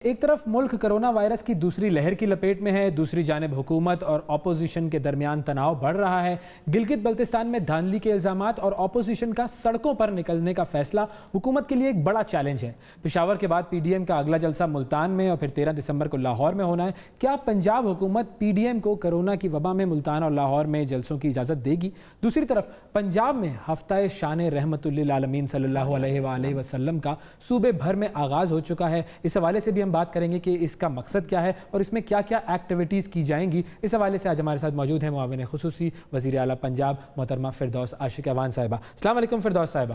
ایک طرف ملک corona virus کی دوسری لہر کی لپیٹ میں ہے، دوسری جانب حکومت اور اپوزیشن کے درمیان تناؤ بڑھ رہا ہے۔ گلگت بلتستان میں دھاندلی کے الزامات اور اپوزیشن کا سڑکوں پر نکلنے کا فیصلہ حکومت کے لیے ایک بڑا چیلنج ہے۔ پشاور کے بعد پی ڈی ایم کا اگلا جلسہ ملتان میں اور پھر 13 دسمبر کو لاہور میں ہونا ہے۔ کیا پنجاب حکومت پی ڈی ایم کو کرونا کی وبا میں ملتان اور لاہور میں جلسوں کی اجازت دے گی؟ دوسری طرف پنجاب میں ہفتہ شان رحمت للعالمین صلی اللہ علیہ وآلہ وسلم کا صوبے بھر میں آغاز ہو چکا ہے۔ اس حوالے سے بھی ہم بات کریں گے کہ اس کا مقصد کیا ہے اور اس میں کیا کیا ایکٹیویٹیز کی جائیں گی۔ اس حوالے سے آج ہمارے ساتھ موجود ہیں معاون خصوصی وزیر اعلیٰ پنجاب محترمہ فردوس عاشق اعوان صاحبہ۔ السلام علیکم فردوس صاحبہ۔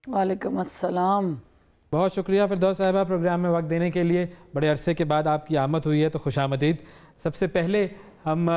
وعلیکم السلام۔ بہت شکریہ فردوس صاحبہ پروگرام میں وقت دینے کے لیے، بڑے عرصے کے بعد آپ کی آمد ہوئی ہے تو خوش آمدید۔ سب سے پہلے ہم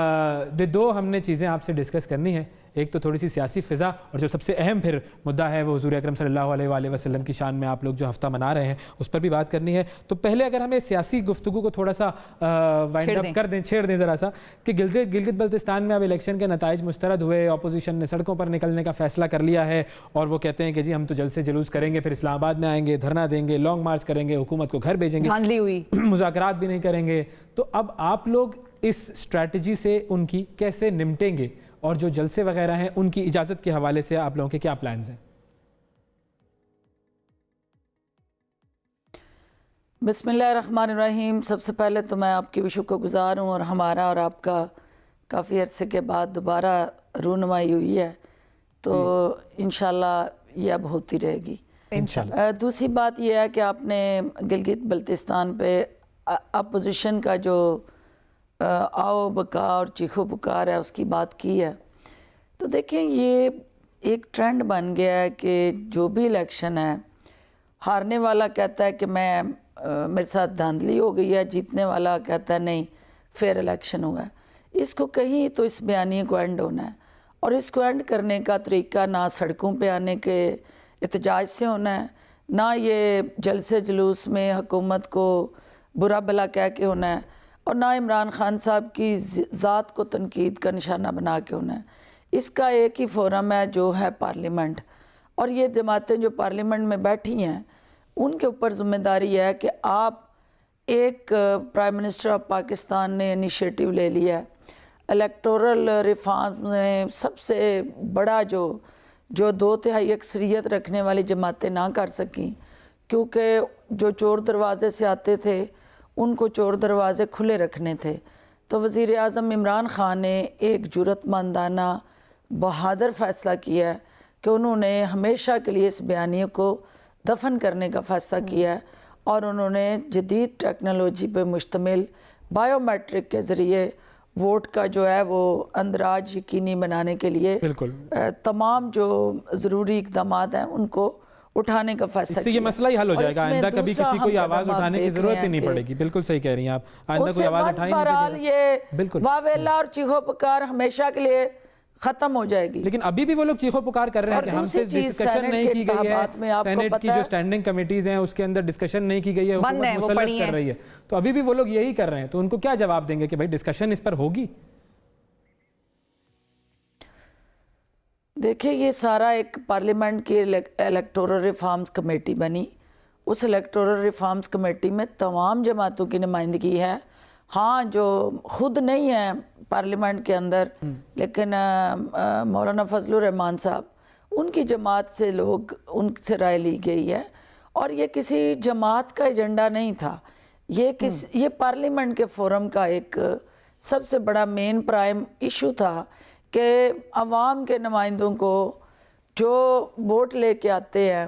نے چیزیں آپ سے ڈسکس کرنی ہیں، ایک تو تھوڑی سی سیاسی فضا اور جو سب سے اہم پھر مدعا ہے وہ حضور اکرم صلی اللہ علیہ وآلہ وسلم کی شان میں آپ لوگ جو ہفتہ منا رہے ہیں اس پر بھی بات کرنی ہے۔ تو پہلے اگر ہمیں سیاسی گفتگو کو تھوڑا سا وائنڈ اپ کر دیں، چھیڑ دیں ذرا سا، کہ گلگت بلتستان میں اب الیکشن کے نتائج مسترد ہوئے، اپوزیشن نے سڑکوں پر نکلنے کا فیصلہ کر لیا ہے اور وہ کہتے ہیں کہ جی ہم تو جلسے جلوس کریں گے، پھر اسلام آباد میں آئیں گے، دھرنا دیں گے، لانگ مارچ کریں گے، حکومت کو گھر بھیجیں گے، مذاکرات بھی نہیں کریں گے۔ تو اب آپ لوگ اس اسٹریٹجی سے ان کی کیسے نمٹیں گے اور جو جلسے وغیرہ ہیں ان کی اجازت کے حوالے سے آپ لوگوں کے کیا پلانز ہیں؟ بسم اللہ الرحمن الرحیم۔ سب سے پہلے تو میں آپ کی بھی شکر گزار ہوں اور ہمارا اور آپ کا کافی عرصے کے بعد دوبارہ رونمائی ہوئی ہے تو انشاءاللہ یہ اب ہوتی رہے گی انشاءاللہ۔ دوسری بات یہ ہے کہ آپ نے گلگت بلتستان پہ اپوزیشن کا جو آؤ بکا اور چیخو پکار ہے اس کی بات کی ہے، تو دیکھیں یہ ایک ٹرینڈ بن گیا ہے کہ جو بھی الیکشن ہے ہارنے والا کہتا ہے کہ میرے ساتھ دھاندلی ہو گئی ہے، جیتنے والا کہتا ہے نہیں فیئر الیکشن ہوا ہے۔ اس کو کہیں تو اس بیانیے کو اینڈ ہونا ہے، اور اس کو اینڈ کرنے کا طریقہ نہ سڑکوں پہ آنے کے احتجاج سے ہونا ہے، نہ یہ جلسے جلوس میں حکومت کو برا بھلا کہہ کے ہونا ہے، اور نہ عمران خان صاحب کی ذات کو تنقید کا نشانہ بنا کے ہونا ہے۔ اس کا ایک ہی فورم ہے جو ہے پارلیمنٹ، اور یہ جماعتیں جو پارلیمنٹ میں بیٹھی ہیں ان کے اوپر ذمہ داری ہے کہ آپ ایک پرائم منسٹر آف پاکستان نے انیشیٹو لے لیا ہے، الیکٹورل ریفارم میں سب سے بڑا جو 2/3 اکثریت رکھنے والی جماعتیں نہ کر سکیں، کیونکہ جو چور دروازے سے آتے تھے ان کو چور دروازے کھلے رکھنے تھے۔ تو وزیر اعظم عمران خان نے ایک جرأت مندانہ بہادر فیصلہ کیا ہے کہ انہوں نے ہمیشہ کے لیے اس بیانیے کو دفن کرنے کا فیصلہ کیا ہے، اور انہوں نے جدید ٹیکنالوجی پہ مشتمل بائیو میٹرک کے ذریعے ووٹ کا جو ہے وہ اندراج یقینی بنانے کے لیے تمام جو ضروری اقدامات ہیں ان کو اٹھانے کا فیصلہ کیا۔ اس سے یہ مسئلہ ہی حل ہو جائے گا، آئندہ کبھی کسی کو آواز اٹھانے کی ضرورت ہی نہیں پڑے گی۔ بالکل صحیح کہہ رہی ہیں آپ، آئندہ کوئی آواز اٹھائیں نہیں، یہ واویلا اور چیخو پکار ہمیشہ کے لیے ختم ہو جائے گی۔ لیکن ابھی بھی وہ لوگ چیخو پکار کر رہے ہیں کہ ہم سے ڈسکشن نہیں کی گئی ہے، سینیٹ کی جو سٹینڈنگ کمیٹیز ہیں اس کے اندر ڈسکشن نہیں کی گئی ہے، حکومت مسلط کر رہی ہے، تو ابھی بھی وہ لوگ یہی کر رہے ہیں، تو ان کو کیا جواب دیں گے کہ بھائی ڈسکشن اس پر ہوگی؟ دیکھیں یہ سارا ایک پارلیمنٹ کی الیکٹورل ریفارمز کمیٹی بنی، اس الیکٹورل ریفارمز کمیٹی میں تمام جماعتوں کی نمائندگی ہے، ہاں جو خود نہیں ہیں پارلیمنٹ کے اندر لیکن مولانا فضل الرحمان صاحب ان کی جماعت سے لوگ ان سے رائے لی گئی ہے، اور یہ کسی جماعت کا ایجنڈا نہیں تھا، یہ پارلیمنٹ کے فورم کا ایک سب سے بڑا مین پرائم ایشو تھا کہ عوام کے نمائندوں کو جو ووٹ لے کے آتے ہیں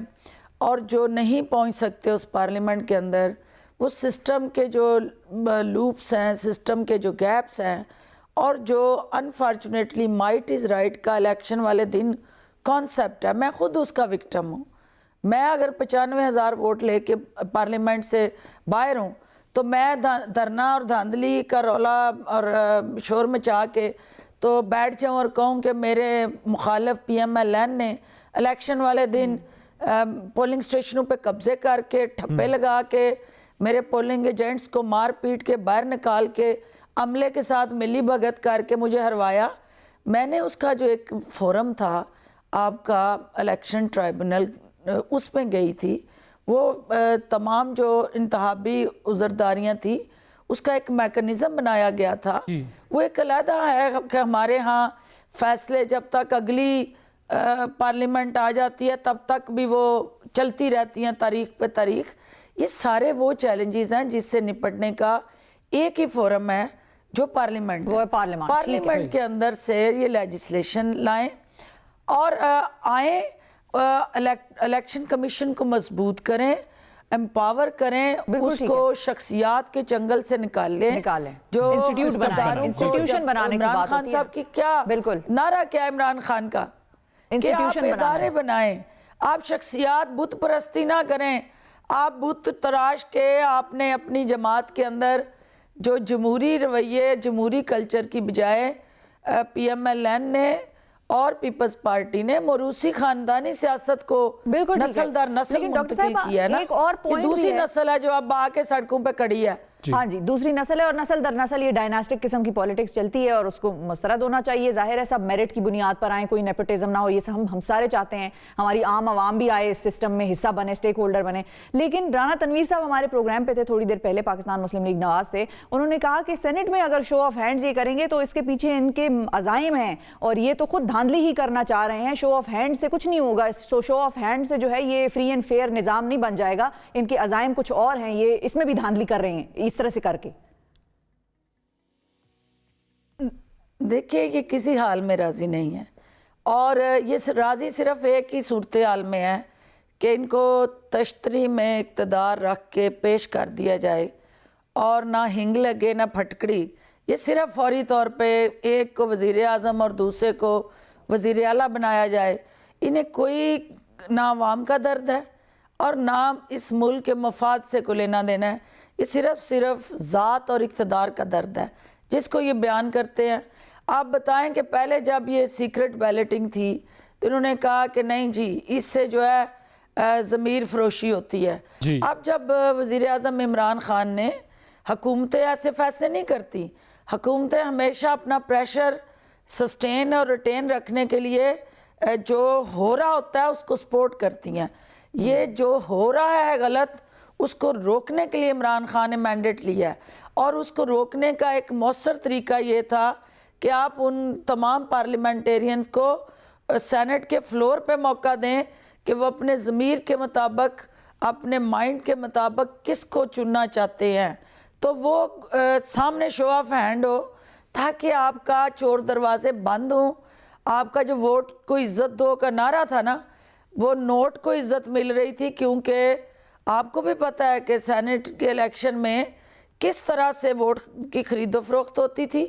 اور جو نہیں پہنچ سکتے اس پارلیمنٹ کے اندر، وہ سسٹم کے جو لوپس ہیں، سسٹم کے جو گیپس ہیں، اور جو انفارچونیٹلی مائٹ از رائٹ کا الیکشن والے دن کانسیپٹ ہے، میں خود اس کا وکٹم ہوں۔ میں اگر 95,000 ووٹ لے کے پارلیمنٹ سے باہر ہوں تو میں دھرنا اور دھاندلی کا رولا اور شور مچا کے تو بیٹھ جاؤں اور کہوں کہ میرے مخالف پی ایم ایل این نے الیکشن والے دن پولنگ سٹیشنوں پہ قبضے کر کے ٹھپے لگا کے میرے پولنگ ایجنٹس کو مار پیٹ کے باہر نکال کے عملے کے ساتھ ملی بھگت کر کے مجھے ہروایا۔ میں نے اس کا جو ایک فورم تھا آپ کا الیکشن ٹرائبونل اس میں گئی تھی، وہ تمام جو انتخابی عذرداریاں تھیں اس کا ایک میکنزم بنایا گیا تھا. وہ ایک علیحدہ ہے کہ ہمارے ہاں فیصلے جب تک اگلی پارلیمنٹ آ جاتی ہے تب تک بھی وہ چلتی رہتی ہیں تاریخ پہ تاریخ. یہ سارے وہ چیلنجز ہیں جس سے نپٹنے کا ایک ہی فورم ہے جو پارلیمنٹ وہ ہے. پارلیمنٹ کے اندر سے یہ لیجسلیشن لائیں اور آئیں, الیکشن کمیشن کو مضبوط کریں, امپاور کریں, اس کو شخصیات کے جنگل سے نکال لیں جو انسٹیٹیوشن بنانے کی عمران بات خان ہوتی ہے. صاحب کی کیا بالکل نعرہ کیا ہے عمران خان کا کہ آپ ادارے بنائیں, آپ شخصیات بت پرستی نہ کریں, آپ بت تراش کے آپ نے اپنی جماعت کے اندر جو جمہوری رویے جمہوری کلچر کی بجائے پی ایم ایل این نے اور پیپلز پارٹی نے موروثی خاندانی سیاست کو نسل در نسل منتقل کیا ہے نا. یہ دوسری نسل ہے جو اب آ کے سڑکوں پہ کڑی ہے. ہاں جی, دوسری نسل ہے اور نسل در نسل یہ ڈائناسٹک قسم کی پالیٹکس چلتی ہے اور اس کو مسترد ہونا چاہیے. ظاہر ہے سب میرٹ کی بنیاد پر آئیں, کوئی نیپوٹزم نہ ہو, یہ ہم سارے چاہتے ہیں, ہماری عام عوام بھی آئے اس سسٹم میں حصہ بنے, سٹیک ہولڈر بنے. لیکن رانا تنویر صاحب ہمارے پروگرام پہ تھے تھوڑی دیر پہلے پاکستان مسلم لیگ نواز سے, انہوں نے کہا کہ سینٹ میں اگر شو آف ہینڈز یہ کریں گے تو اس کے پیچھے ان کے عزائم ہیں اور یہ تو خود دھاندلی ہی کرنا چاہ رہے ہیں. شو آف ہینڈ سے کچھ نہیں ہوگا, شو آف ہینڈ سے جو ہے یہ فری اینڈ فیئر نظام نہیں بن جائے گا. ان کے عزائم کچھ اور ہیں, یہ اس میں بھی دھاندلی کر رہے ہیں اس طرح سے کر کے. دیکھیے یہ کسی حال میں راضی نہیں ہے اور یہ راضی صرف ایک ہی صورتحال میں ہے کہ ان کو تشتری میں اقتدار رکھ کے پیش کر دیا جائے اور نہ ہنگ لگے نہ پھٹکڑی. یہ صرف فوری طور پہ ایک کو وزیر اعظم اور دوسرے کو وزیر اعلیٰ بنایا جائے. انہیں کوئی نہ عوام کا درد ہے اور نہ اس ملک کے مفاد سے کو لینا دینا ہے. یہ صرف ذات اور اقتدار کا درد ہے جس کو یہ بیان کرتے ہیں. آپ بتائیں کہ پہلے جب یہ سیکرٹ بیلٹنگ تھی تو انہوں نے کہا کہ نہیں جی اس سے جو ہے ضمیر فروشی ہوتی ہے. اب جب وزیر اعظم عمران خان نے, حکومتیں ایسے فیصلے نہیں کرتی, حکومتیں ہمیشہ اپنا پریشر سسٹین اور ریٹین رکھنے کے لیے جو ہو رہا ہوتا ہے اس کو سپورٹ کرتی ہیں. یہ جو ہو رہا ہے غلط اس کو روکنے کے لیے عمران خان نے مینڈیٹ لیا ہے اور اس کو روکنے کا ایک مؤثر طریقہ یہ تھا کہ آپ ان تمام پارلیمنٹیرینز کو سینٹ کے فلور پہ موقع دیں کہ وہ اپنے ضمیر کے مطابق اپنے مائنڈ کے مطابق کس کو چننا چاہتے ہیں. تو وہ سامنے شو آف ہینڈ ہو تاکہ آپ کا چور دروازے بند ہوں. آپ کا جو ووٹ کو عزت دو کا نعرہ تھا نا, وہ نوٹ کو عزت مل رہی تھی کیونکہ آپ کو بھی پتہ ہے کہ سینٹ کے الیکشن میں کس طرح سے ووٹ کی خرید و فروخت ہوتی تھی,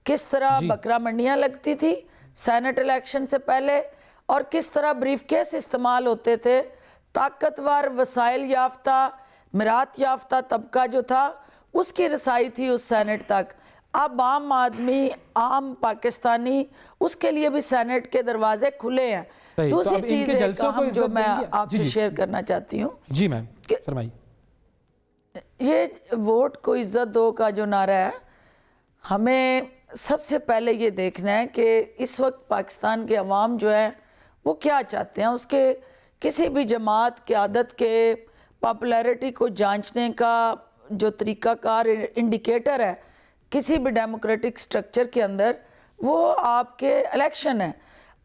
کس طرح بکرا منڈیاں لگتی تھی سینٹ الیکشن سے پہلے, اور کس طرح بریف کیس استعمال ہوتے تھے. طاقتور وسائل یافتہ میراث یافتہ طبقہ جو تھا اس کی رسائی تھی اس سینٹ تک. اب عام آدمی, عام پاکستانی, اس کے لیے بھی سینٹ کے دروازے کھلے ہیں. دوسری چیز ایک اہم جو میں آپ سے شیئر کرنا چاہتی ہوں, جی میم فرمائیے, یہ ووٹ کو عزت دو کا جو نعرہ ہے, ہمیں سب سے پہلے یہ دیکھنا ہے کہ اس وقت پاکستان کے عوام جو ہے وہ کیا چاہتے ہیں. اس کے کسی بھی جماعت قیادت کے پاپولیرٹی کو جانچنے کا جو طریقہ کار انڈیکیٹر ہے کسی بھی ڈیموکریٹک سٹرکچر کے اندر, وہ آپ کے الیکشن ہے.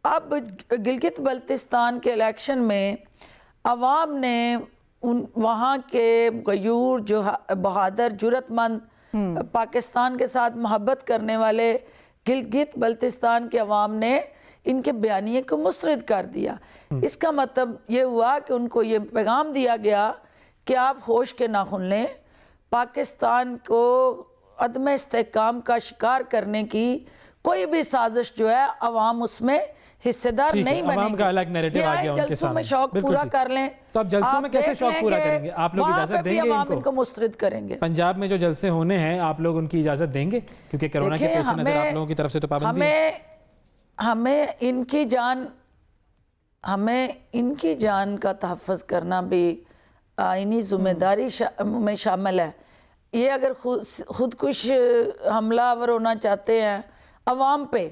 اب گلگت بلتستان کے الیکشن میں عوام نے وہاں کے غیور جو بہادر جرت مند پاکستان کے ساتھ محبت کرنے والے گلگت بلتستان کے عوام نے ان کے بیانیے کو مسترد کر دیا. اس کا مطلب یہ ہوا کہ ان کو یہ پیغام دیا گیا کہ آپ ہوش کے ناخن لیں, پاکستان کو عدم استحکام کا شکار کرنے کی کوئی بھی سازش جو ہے عوام اس میں حصے دار نہیں بنے. عوام کا الگ نیریٹو آ گیا ان کے سامنے. میں شوق پورا کر لیں. تو اب جلسوں میں کیسے شوق پورا کریں گے؟ آپ لوگ اجازت دیں گے ان کو مسترد کریں گے؟ پنجاب میں جو جلسے ہونے ہیں آپ لوگ ان کی اجازت دیں گے کیونکہ کرونا کے پیش نظر آپ لوگوں کی طرف سے تو پابندی ہے. ہمیں ان کی جان کا تحفظ کرنا بھی آئینی ذمہ داری میں شامل ہے. یہ اگر خودکش حملہ آور ہونا چاہتے ہیں عوام پہ,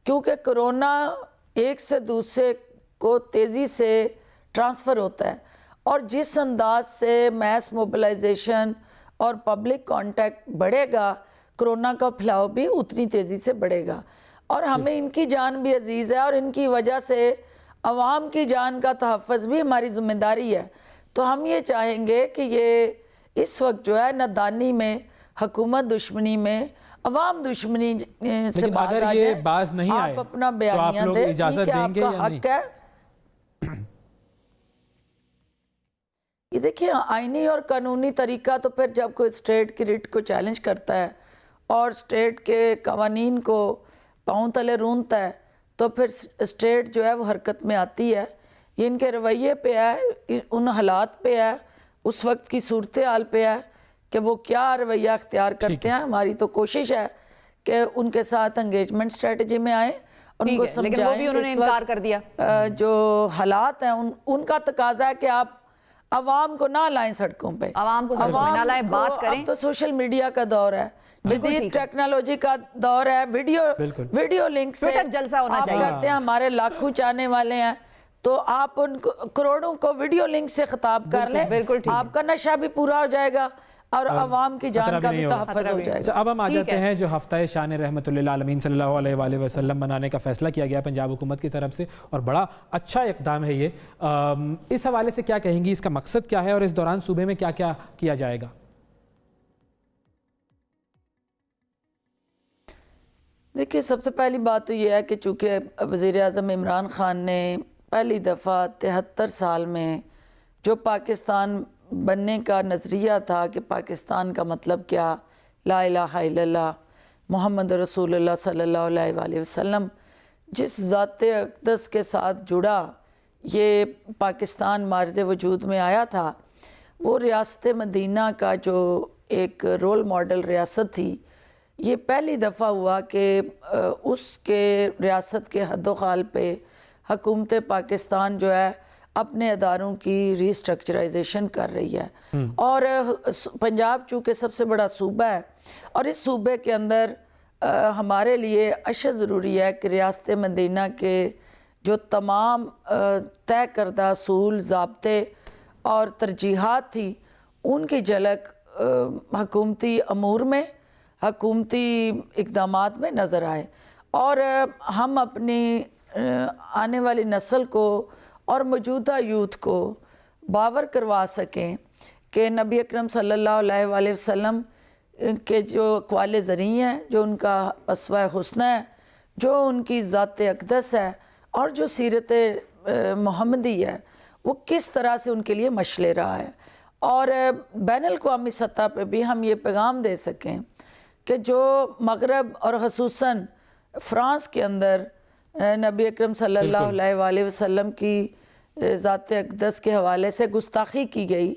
کیونکہ کرونا ایک سے دوسرے کو تیزی سے ٹرانسفر ہوتا ہے اور جس انداز سے میس موبلائزیشن اور پبلک کانٹیکٹ بڑھے گا کرونا کا پھیلاؤ بھی اتنی تیزی سے بڑھے گا، اور ہمیں ان کی جان بھی عزیز ہے اور ان کی وجہ سے عوام کی جان کا تحفظ بھی ہماری ذمہ داری ہے۔ تو ہم یہ چاہیں گے کہ یہ اس وقت جو ہے نادانی میں، حکومت دشمنی میں، عوام دشمنی سے لیکن باز اگر آ یہ جائیں، باز نہیں آئے آپ اپنا تو آپ بیانیہ لوگ دیں، اجازت ٹھیک ہے، دیں آپ گے کا یا نہیں؟ حق ہے۔ یہ دیکھیں آئینی اور قانونی طریقہ تو پھر جب کوئی اسٹیٹ کی ریٹ کو چیلنج کرتا ہے اور اسٹیٹ کے قوانین کو پاؤں تلے رونتا ہے تو پھر اسٹیٹ جو ہے وہ حرکت میں آتی ہے۔ یہ ان کے رویے پہ ہے، ان حالات پہ ہے، اس وقت کی صورتحال پہ ہے کہ وہ کیا رویہ اختیار کرتے ہیں۔ ہماری تو کوشش ہے کہ ان کے ساتھ انگیجمنٹ اسٹریٹجی میں آئیں، ان کو لیکن وہ بھی سمجھائیں کہ انہوں نے اس انکار وقت کر دیا۔ جو حالات ہیں ان کا تقاضا ہے کہ آپ عوام کو نہ لائیں سڑکوں پہ، عوام کو سڑکوں پہ نہ لائیں، بات کریں۔ اب تو سوشل میڈیا کا دور ہے، جدید ٹیکنالوجی کا دور ہے، ویڈیو لنک سے ٹویٹر جلسہ ہونا آپ چاہیے۔ کہتے ہیں ہمارے لاکھوں چاہنے والے ہیں تو آپ ان کروڑوں کو ویڈیو لنک سے خطاب کر لیں، بالکل ٹھیک ہے۔ آپ کا نشہ بھی پورا ہو جائے گا اور عوام کی جان کا بھی تحفظ ہو جائے گا۔ اب ہم آ جاتے ہیں جو ہفتہ شان رحمت اللہ عالمین صلی اللہ علیہ وآلہ وسلم منانے کا فیصلہ کیا گیا پنجاب حکومت کی طرف سے، اور بڑا اچھا اقدام ہے یہ۔ اس حوالے سے کیا کہیں گی، اس کا مقصد کیا ہے اور اس دوران صوبے میں کیا کیا کیا جائے گا؟ دیکھیے سب سے پہلی بات تو یہ ہے کہ چونکہ وزیر اعظم عمران خان نے پہلی دفعہ 73 سال میں جو پاکستان بننے کا نظریہ تھا کہ پاکستان کا مطلب کیا، لا الہ الا اللہ محمد رسول اللہ صلی اللہ علیہ وآلہ وسلم، جس ذات اقدس کے ساتھ جڑا یہ پاکستان مارز وجود میں آیا تھا، وہ ریاست مدینہ کا جو ایک رول ماڈل ریاست تھی، یہ پہلی دفعہ ہوا کہ اس کے ریاست کے حد و خال پہ حکومت پاکستان جو ہے اپنے اداروں کی ری اسٹرکچرائزیشن کر رہی ہے، اور پنجاب چونکہ سب سے بڑا صوبہ ہے اور اس صوبے کے اندر ہمارے لیے اشد ضروری ہے کہ ریاست مدینہ کے جو تمام طے کردہ اصول، ضابطے اور ترجیحات تھی ان کی جھلک حکومتی امور میں، حکومتی اقدامات میں نظر آئے، اور ہم اپنی آنے والی نسل کو اور موجودہ یوتھ کو باور کروا سکیں کہ نبی اکرم صلی اللہ علیہ وآلہ وسلم کے جو اقوال زرعی ہیں، جو ان کا اسوہ حسنہ ہے، جو ان کی ذات اقدس ہے اور جو سیرت محمدی ہے، وہ کس طرح سے ان کے لیے مشعل رہا ہے، اور بین الاقوامی سطح پہ بھی ہم یہ پیغام دے سکیں کہ جو مغرب اور خصوصاً فرانس کے اندر نبی اکرم صلی اللہ علیہ وآلہ وسلم کی ذات اقدس کے حوالے سے گستاخی کی گئی،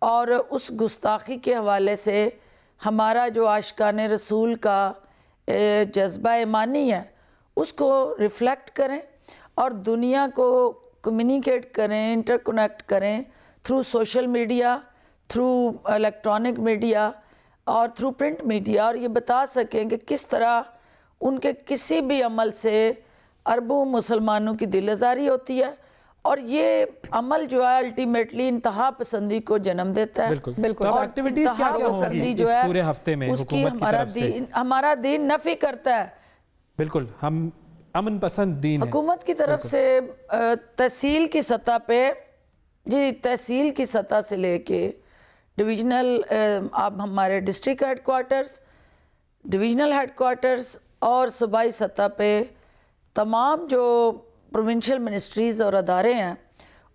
اور اس گستاخی کے حوالے سے ہمارا جو عاشقان رسول کا جذبہ ایمانی ہے اس کو ریفلیکٹ کریں اور دنیا کو کمیونیکیٹ کریں، انٹر کنیکٹ کریں through social media, through electronic media اور تھرو پرنٹ میڈیا، اور یہ بتا سکیں کہ کس طرح ان کے کسی بھی عمل سے اربوں مسلمانوں کی دل آزاری ہوتی ہے، اور یہ عمل جو ہے الٹیمیٹلی انتہا پسندی کو جنم دیتا ہے۔ بالکل۔ اب اور ایکٹیویٹیز کیا انتہا کیا ہوں پسندی گی جو اس ہے پورے ہفتے میں اس کی حکومت کی طرف سے؟ ہمارا دین نفی کرتا ہے۔ بالکل، ہم امن پسند دین ہے۔ حکومت کی طرف سے تحصیل کی سطح پہ، جی تحصیل کی سطح سے لے کے ڈویژنل، اب ہمارے district headquarters, divisional headquarters اور صوبائی سطح پہ تمام جو پروونشل منسٹریز اور ادارے ہیں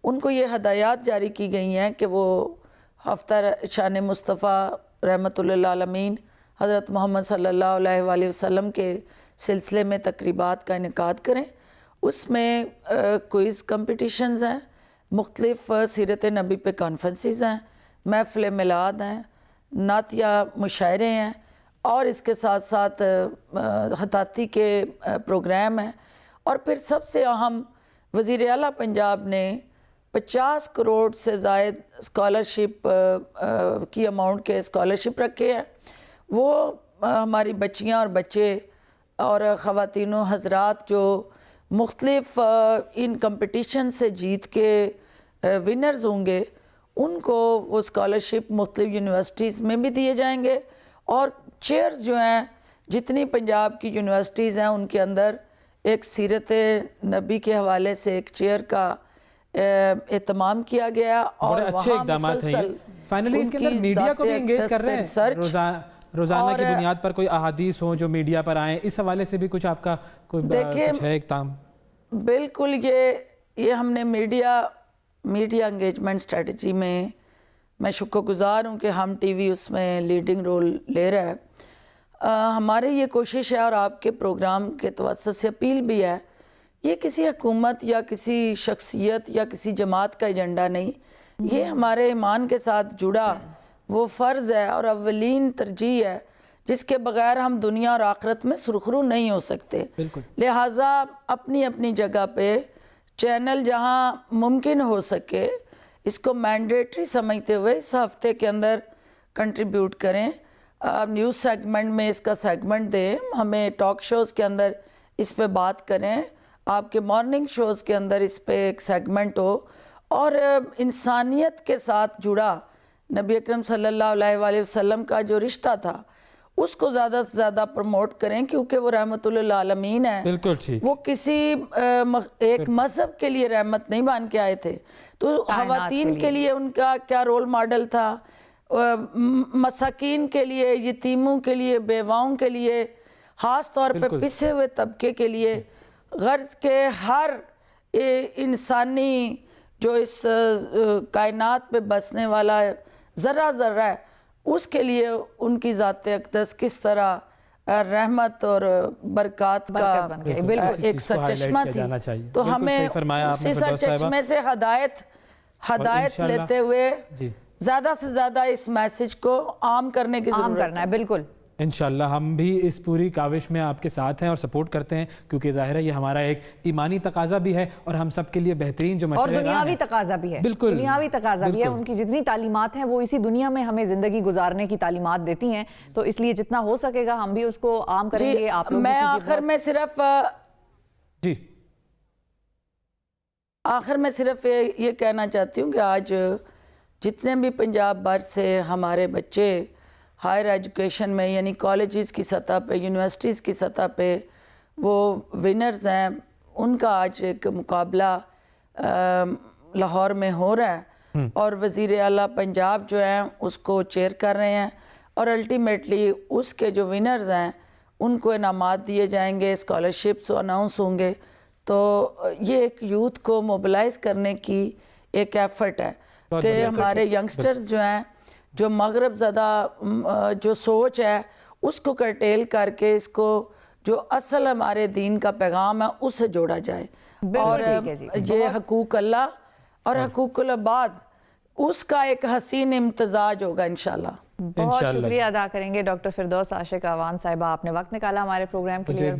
ان کو یہ ہدایات جاری کی گئی ہیں کہ وہ ہفتہ شان مصطفیٰ رحمت اللہ عالمین حضرت محمد صلی اللہ علیہ وآلہ وسلم کے سلسلے میں تقریبات کا انعقاد کریں۔ اس میں کوئز کمپٹیشنز ہیں، مختلف سیرت نبی پہ کانفرنسز ہیں، محفل میلاد ہیں، نعتیہ مشاعرے ہیں، اور اس کے ساتھ ساتھ خطاطی کے پروگرام ہیں، اور پھر سب سے اہم وزیر اعلیٰ پنجاب نے 50 کروڑ سے زائد اسکالرشپ کی اماؤنٹ کے اسکالرشپ رکھے ہیں۔ وہ ہماری بچیاں اور بچے اور خواتین و حضرات جو مختلف ان کمپٹیشن سے جیت کے ونرز ہوں گے، ان کو وہ اسکالرشپ مختلف یونیورسٹیز میں بھی دیے جائیں گے، اور چیئرز جو ہیں جتنی پنجاب کی یونیورسٹیز ہیں ان کے اندر ایک سیرت نبی کے حوالے سے ایک چیئر کا اہتمام کیا گیا، اور بڑے اچھے وہاں اقدامات ہیں یہ. مسلسل فائنلی اس کے ان اندر کی میڈیا کو بھی ذات انگیج اقدس کر رہے پر ہیں سرچ، روزانہ کی اور بنیاد پر کوئی احادیث ہوں جو میڈیا پر آئیں، اس حوالے سے بھی کچھ آپ کا کوئی کچھ ہے اقدام؟ بالکل یہ ہم نے میڈیا انگیجمنٹ اسٹریٹجی میں شکر گزار ہوں کہ ہم ٹی وی اس میں لیڈنگ رول لے رہا ہے. ہماری یہ کوشش ہے اور آپ کے پروگرام کے توسط سے اپیل بھی ہے، یہ کسی حکومت یا کسی شخصیت یا کسی جماعت کا ایجنڈا نہیں، یہ ہمارے ایمان کے ساتھ جڑا وہ فرض ہے اور اولین ترجیح ہے جس کے بغیر ہم دنیا اور آخرت میں سرخرو نہیں ہو سکتے. بالکل. لہٰذا اپنی اپنی جگہ پہ چینل جہاں ممکن ہو سکے اس کو مینڈیٹری سمجھتے ہوئے اس ہفتے کے اندر کنٹریبیوٹ کریں. نیوز سیگمنٹ میں اس کا سیگمنٹ دیں، ہمیں ٹاک شوز کے اندر اس پہ بات کریں، آپ کے مارننگ شوز کے اندر اس پہ ایک سیگمنٹ ہو، اور انسانیت کے ساتھ جڑا نبی اکرم صلی اللہ علیہ وآلہ وسلم کا جو رشتہ تھا اس کو زیادہ سے زیادہ پروموٹ کریں، کیونکہ وہ رحمت للعالمین ہے. بالکل ٹھیک. وہ کسی ایک مذہب کے لیے رحمت نہیں بن کے آئے تھے، تو خواتین کے لیے ان کا کیا رول ماڈل تھا، مساکین کے لیے، یتیموں کے لیے، بیواؤں کے لیے، خاص طور پہ پسے ہوئے طبقے کے لیے، غرض کے ہر انسانی جو اس کائنات پہ بسنے والا ذرہ ذرہ ہے اس کے لیے ان کی ذات اقدس کس طرح رحمت اور برکات کا ایک سرچشمہ تھی. تو ہمیں اسی سرچشمے سے ہدایت لیتے ہوئے زیادہ سے زیادہ اس میسج کو عام کرنے کی ضرورت ہے. بالکل انشاءاللہ ہم بھی اس پوری کاوش میں آپ کے ساتھ ہیں اور سپورٹ کرتے ہیں، کیونکہ ظاہر ہے یہ ہمارا ایک ایمانی تقاضا بھی ہے اور ہم سب کے لیے بہترین جو مشورے اور دنیاوی تقاضا بھی ہے. بالکل دنیاوی تقاضا بھی ہے. ان کی جتنی تعلیمات ہیں وہ اسی دنیا میں ہمیں زندگی گزارنے کی تعلیمات دیتی ہیں، تو اس لیے جتنا ہو سکے گا ہم بھی اس کو عام کریں گے. آپ لوگ میں آخر میں صرف یہ کہنا چاہتی ہوں کہ آج جتنے بھی پنجاب بھر سے ہمارے بچے ہائر ایجوکیشن میں یعنی کالجز کی سطح پہ، یونیورسٹیز کی سطح پہ وہ ونرز ہیں، ان کا آج ایک مقابلہ لاہور میں ہو رہا ہے، اور وزیر اعلیٰ پنجاب جو ہیں اس کو چیئر کر رہے ہیں، اور الٹیمیٹلی اس کے جو ونرز ہیں ان کو انعامات دیے جائیں گے، اسکالرشپس اناؤنس ہوں گے. تو یہ ایک یوتھ کو موبلائز کرنے کی ایک ایفرٹ ہے کہ ہمارے ینگسٹرز جو ہیں جو مغرب زدہ جو سوچ ہے اس کو کرٹیل کر کے اس کو جو اصل ہمارے دین کا پیغام ہے اس سے جوڑا جائے، اور یہ حقوق اللہ اور حقوق العباد اس کا ایک حسین امتزاج ہوگا انشاءاللہ. بہت شکریہ ادا کریں گے ڈاکٹر فردوس عاشق اعوان صاحبہ، آپ نے وقت نکالا ہمارے پروگرام کے لیے.